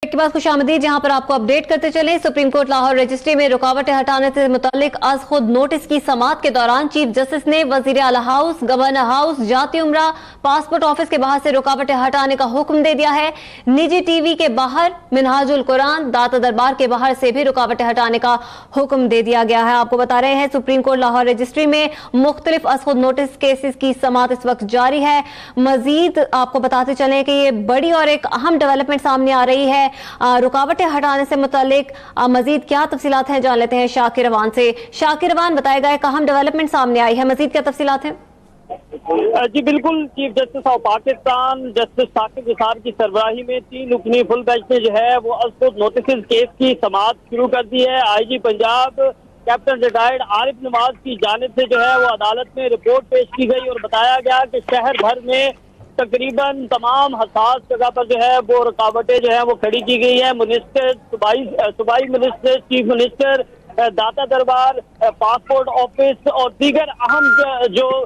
के बाद खुशामदीद, जहां पर आपको अपडेट करते चले। सुप्रीम कोर्ट लाहौर रजिस्ट्री में रुकावटें हटाने से मुतालिक आज खुद नोटिस की समाअत के दौरान चीफ जस्टिस ने वजीर आला हाउस, गवर्नर हाउस, जाती उमरा, पासपोर्ट ऑफिस के बाहर से रुकावटें हटाने का हुक्म दे दिया है। निजी टीवी के बाहर, मिनहाजुल कुरान, दाता दरबार के बाहर से भी रुकावटें हटाने का हुक्म दे दिया गया है। आपको बता रहे हैं सुप्रीम कोर्ट लाहौर रजिस्ट्री में मुख्तलिफ आज खुद नोटिस केसेस की समाअत इस वक्त जारी है। मजीद आपको बताते चले कि ये बड़ी और एक अहम डेवलपमेंट सामने आ रही है। रुकावटें हटाने से मुतालिक मजीद क्या तफसीलात हैं, जान लेते हैं शाकिर रवान से। शाकिर रवान, बताएगा एक अहम डेवलपमेंट सामने आई है, मजीद क्या तफसीलात हैं? जी बिल्कुल, chief justice of Pakistan justice Saqib Nisar की सरबराही में 3 रुकनी फुल बेंच ने जो है वो असद नोटिस केस की समाअत शुरू कर दी है। IG Punjab captain retired Arif Nawaz की जानिब से जो है वो अदालत में रिपोर्ट पेश की गई और बताया गया कि शहर भर में तकरीबन तमाम हसास जगह पर जो है वो रुकावटें जो है वो खड़ी की गई है। मिनिस्टर, सूबाई मिनिस्टर, चीफ मिनिस्टर, दाता दरबार, पासपोर्ट ऑफिस और दीगर अहम जो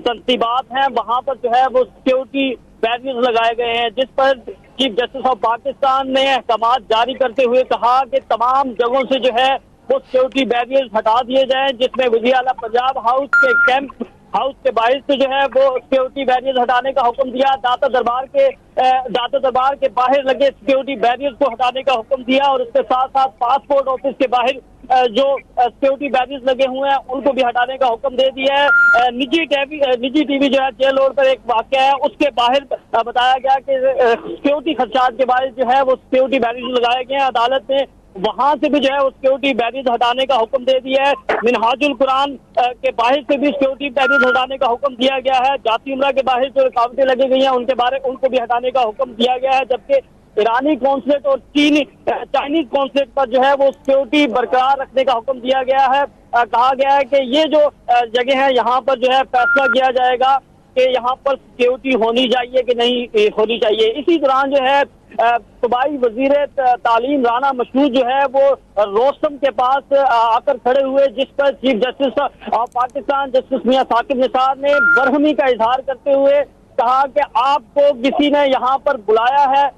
तंसीबात हैं वहां पर जो है वो सिक्योरिटी बैरियर्स लगाए गए हैं, जिस पर चीफ जस्टिस ऑफ पाकिस्तान ने अहकाम जारी करते हुए कहा कि तमाम जगहों से जो है वो सिक्योरिटी बैरियर्स हटा दिए जाएं, जिसमें वज़ीर आला पंजाब हाउस के कैंप हाउस के बाहर से जो है वो सिक्योरिटी बैरियर्स हटाने का हुक्म दिया। दाता दरबार के बाहर लगे सिक्योरिटी बैरियर्स को हटाने का हुक्म दिया और उसके साथ साथ पासपोर्ट ऑफिस के बाहर जो सिक्योरिटी बैरियर्स लगे हुए हैं उनको भी हटाने का हुक्म दे दिया है। निजी टीवी जो है जेल रोड पर एक वाक़या है, उसके बाहर बताया गया कि सिक्योरिटी खदशात के बारे जो है वो सिक्योरिटी बैरियर्स लगाए गए हैं। अदालत ने वहां से भी जो है वो सिक्योरिटी बैरियर्स हटाने का हुक्म दे दिया है। मिनहाजुल कुरान के बाहर से भी सिक्योरिटी बैरियर्स हटाने का हुक्म दिया गया है। जाती उमरा के बाहर जो रुकावटें लगी गई हैं उनको भी हटाने का हुक्म दिया गया है। जबकि ईरानी कॉन्सुलेट और चाइनीज कॉन्सुलेट पर जो है वो सिक्योरिटी बरकरार रखने का हुक्म दिया गया है। कहा गया है कि ये जो जगह है यहाँ पर जो है फैसला किया जाएगा कि यहाँ पर सिक्योरिटी होनी चाहिए कि नहीं होनी चाहिए। इसी दौरान जो है सूबाई वजीर तालीम राना मशहूद जो है वो रोस्तम के पास आकर खड़े हुए, जिस पर chief justice of Pakistan justice Mian Saqib Nisar ने बरहमी का इजहार करते हुए कहा कि आपको किसी ने यहाँ पर बुलाया है,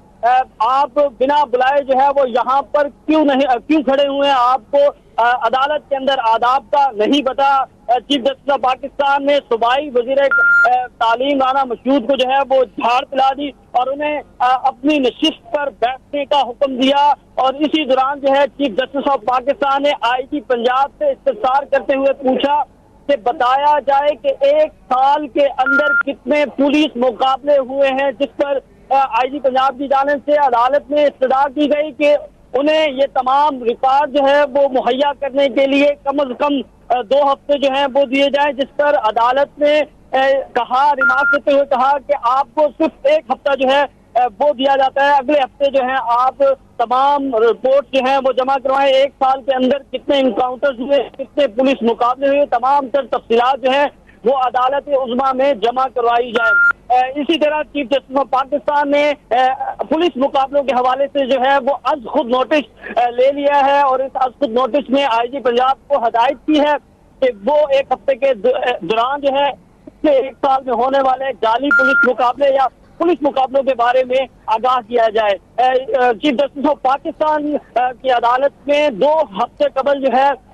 आप बिना बुलाए जो है वो यहाँ पर क्यों खड़े हुए हैं, आपको अदालत के अंदर आदाब का नहीं पता। चीफ जस्टिस ऑफ पाकिस्तान ने सूबाई वजीर तालीम राना मशहूद को जो है वो झाड़ पिला दी और उन्हें अपनी नशिस्त पर बैठने का हुक्म दिया। और इसी दौरान जो है चीफ जस्टिस ऑफ पाकिस्तान ने आईजी पंजाब से इस्तफसार करते हुए पूछा कि बताया जाए कि 1 साल के अंदर कितने पुलिस मुकाबले हुए हैं, जिस पर आईजी पंजाब की जानिब से अदालत में इस्तदा की गई कि उन्हें ये तमाम रिकॉर्ड जो है वो मुहैया करने के लिए कम से कम 2 हफ्ते जो है वो दिए जाए, जिस पर अदालत ने रिमार्क करते हुए कहा कि आपको सिर्फ 1 हफ्ता जो है वो दिया जाता है, अगले हफ्ते जो है आप तमाम रिपोर्ट जो है वो जमा करवाएं। 1 साल के अंदर कितने इनकाउंटर्स हुए, कितने पुलिस मुकाबले हुए, तमाम तर तफसीलात जो है वो अदालत उज़्मा में जमा करवाई जाए। इसी तरह चीफ जस्टिस ऑफ पाकिस्तान ने पुलिस मुकाबलों के हवाले से जो है वो आज खुद नोटिस ले लिया है और इस आज खुद नोटिस में आईजी पंजाब को हदायत की है कि वो 1 हफ्ते के दौरान जो है 1 साल में होने वाले जाली पुलिस मुकाबले या पुलिस मुकाबलों के बारे में आगाह किया जाए। चीफ जस्टिस ऑफ पाकिस्तान की अदालत में 2 हफ्ते कबल जो है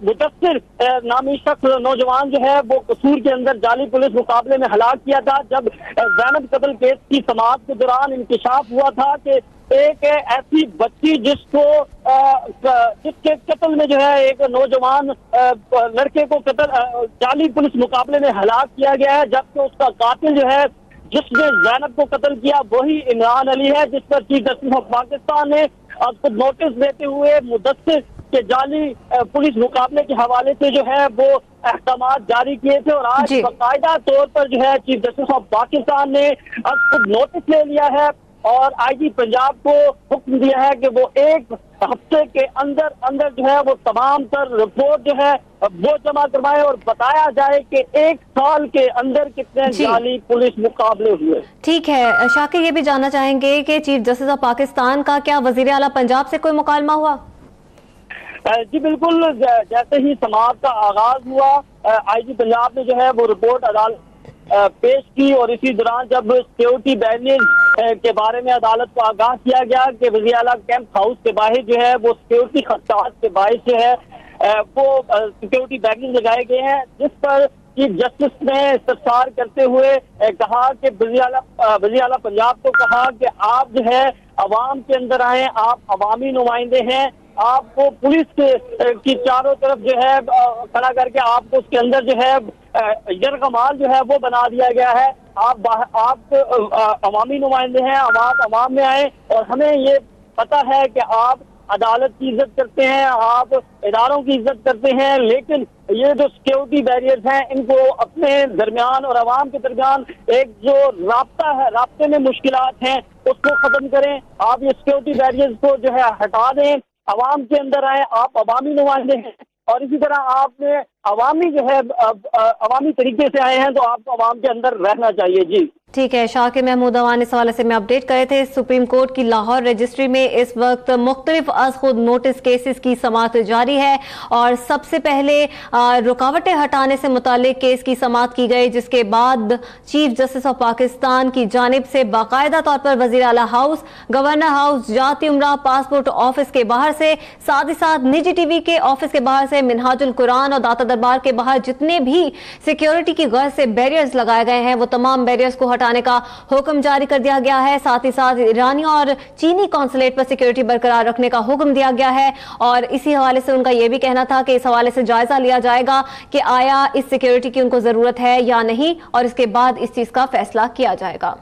मुदस्सिर नामी शख्स नौजवान जो है वो कसूर के अंदर जाली पुलिस मुकाबले में हलाक किया था। जब ज़ैनब कत्ल केस की समाअत के दौरान इंकिशाफ हुआ था कि एक ऐसी बच्ची जिसके कत्ल में जो है एक नौजवान लड़के को जाली पुलिस मुकाबले में हलाक किया गया है, जबकि उसका कातिल जो है जिसने ज़ैनब को कत्ल किया वही इमरान अली है, जिस पर चीफ जस्टिस ऑफ पाकिस्तान ने अब नोटिस देते हुए मुदस्सिर के जाली पुलिस मुकाबले के हवाले से जो है वो अहकाम जारी किए थे और आज बाकायदा तौर पर जो है चीफ जस्टिस ऑफ पाकिस्तान ने अब खुद नोटिस ले लिया है और आईजी पंजाब को हुक्म दिया है कि वो 1 हफ्ते के अंदर जो है वो तमाम तर रिपोर्ट जो है वो जमा करवाए और बताया जाए कि 1 साल के अंदर कितने जाली पुलिस मुकाबले हुए। ठीक है शाकिर, ये भी जानना चाहेंगे कि चीफ जस्टिस ऑफ पाकिस्तान का क्या वजीर आला पंजाब से कोई मुकालमा हुआ? जी बिल्कुल, जैसे ही समाअत का आगाज हुआ आईजी पंजाब ने जो है वो रिपोर्ट अदालत पेश की और इसी दौरान जब सिक्योरिटी बैरियर के बारे में अदालत को आगाह किया गया कि वज़ीर आला कैंप हाउस के बाहर जो है वो सिक्योरिटी खदशात के बायस जो है वो सिक्योरिटी बैरियर लगाए गए हैं, जिस पर चीफ जस्टिस ने इस्तफसार करते हुए कहा कि वज़ीर आला पंजाब को कहा कि आप जो है अवाम के अंदर आए, आप अवामी नुमाइंदे हैं, आपको पुलिस की चारों तरफ जो है खड़ा करके आपको उसके अंदर जो है यरगमाल जो है वो बना दिया गया है। आप अवामी नुमाइंदे हैं, अवाम में आए और हमें ये पता है कि आप अदालत की इज्जत करते हैं, आप इदारों की इज्जत करते हैं, लेकिन ये जो सिक्योरिटी बैरियर्स हैं इनको अपने दरमियान और अवाम के दरमियान एक जो राब्ता है, राब्ते में मुश्किलात हैं उसको खत्म करें। आप ये सिक्योरिटी बैरियर्स को जो है हटा दें, अवाम के अंदर आए, आप अवामी नुमाइंदे हैं और इसी तरह आपने अवामी जो है अवामी तरीके से आए हैं तो आपको अवाम के अंदर रहना चाहिए। जी ठीक है, शाकिर महमूद अवान इस हवाले से मैं अपडेट करे थे। सुप्रीम कोर्ट की लाहौर रजिस्ट्री में इस वक्त मुख्तलिफ अज खुद नोटिस केसेस की समाअत जारी है और सबसे पहले रुकावटें हटाने से मुतालिक केस की समाअत की गई, जिसके बाद चीफ जस्टिस ऑफ पाकिस्तान की जानिब से बाकायदा तौर पर वज़ीर आला हाउस, गवर्नर हाउस, जाती उमरा, पासपोर्ट ऑफिस के बाहर से, साथ ही साथ निजी टीवी के ऑफिस के बाहर से, मिनहाजुल कुरान और दाता दरबार के बाहर जितने भी सिक्योरिटी की गर्ज से बैरियर्स लगाए गए हैं वो तमाम बैरियर्स को हटाने का हुक्म जारी कर दिया गया है। साथ ही साथ ईरानी और चीनी कॉन्सुलेट पर सिक्योरिटी बरकरार रखने का हुक्म दिया गया है और इसी हवाले से उनका यह भी कहना था कि इस हवाले से जायजा लिया जाएगा कि आया इस सिक्योरिटी की उनको जरूरत है या नहीं और इसके बाद इस चीज का फैसला किया जाएगा।